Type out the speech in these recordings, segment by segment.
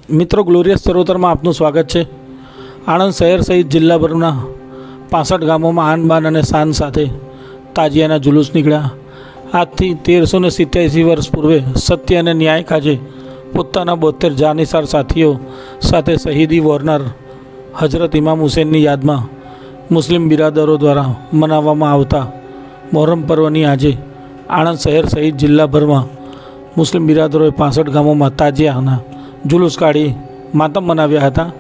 મિત્રો, ગ્લોરિયસ ચરોતરમાં આપનું સ્વાગત છે। આણંદ શહેર સહિત જિલ્લાભરના 65 ગામોમાં આન બાન અને શાન સાથે તાજિયાના જુલુસ નીકળ્યા। આજથી 1387 વર્ષ પૂર્વે સત્ય અને ન્યાય કાજે પોતાના 72 જાનિસાર સાથીઓ સાથે શહીદી વોરનાર હજરત ઇમામ હુસૈનની યાદમાં મુસ્લિમ બિરાદરો દ્વારા મનાવવામાં આવતા મોહરમ પર્વની આજે આણંદ શહેર સહિત જિલ્લાભરમાં મુસ્લિમ બિરાદરોએ 65 ગામોમાં તાજિયાના જુલુસ કાઢી માતમ મનાવ્યા હતા।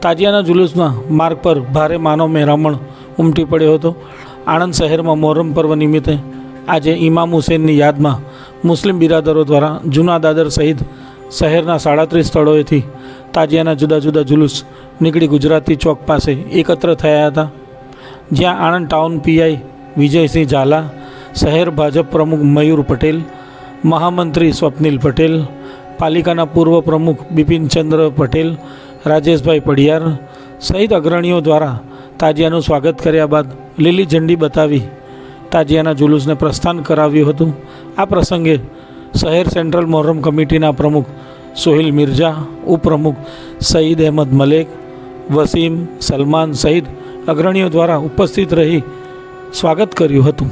તાજિયાના જુલુસમાં માર્ગ પર ભારે માનવ મહેરામણ ઉમટી પડ્યો હતો। આણંદ શહેરમાં મોહરમ પર્વ નિમિત્તે આજે ઇમામ હુસૈનની યાદમાં મુસ્લિમ બિરાદરો દ્વારા જૂના દાદર સહિત શહેરના 37 સ્થળોએથી તાજિયાના જુદા જુદા જુલુસ નીકળી ગુજરાતી ચોક પાસે એકત્ર થયા હતા, જ્યાં આણંદ ટાઉન પીઆઈ વિજયસિંહ ઝાલા, શહેર ભાજપ પ્રમુખ મયુર પટેલ, મહામંત્રી સ્વપ્નિલ પટેલ, પાલિકાના પૂર્વ પ્રમુખ બિપિનચંદ્ર પટેલ, રાજેશભાઈ પડિયાર સહિત અગ્રણીઓ દ્વારા તાજિયાનું સ્વાગત કર્યા બાદ લીલી ઝંડી બતાવી તાજિયાના જુલુસને પ્રસ્થાન કરાવ્યું હતું। આ પ્રસંગે શહેર સેન્ટ્રલ મોહરમ કમિટીના પ્રમુખ સોહિલ મિર્ઝા, ઉપપ્રમુખ સઈદ અહેમદ મલેક, વસીમ, સલમાન સહિત અગ્રણીઓ દ્વારા ઉપસ્થિત રહી સ્વાગત કર્યું હતું।